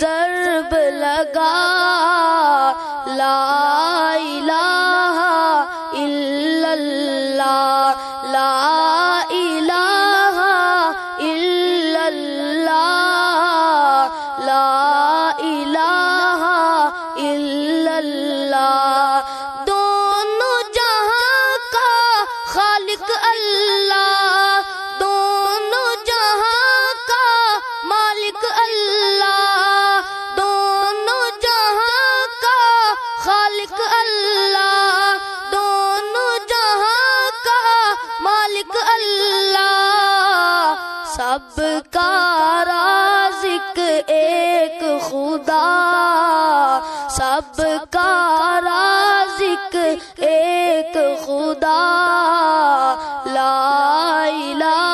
ضرب لگا لا الہ الا اللہ لا الہ الا اللہ لا الہ الا اللہ دونوں جہاں کا خالق اللہ دونوں جہاں کا مالک اللہ دونوں جہاں کا خالق اللہ دونوں جہاں کا مالک اللہ سب کا رازق ایک خدا سب کا رازق ایک خدا لا الہ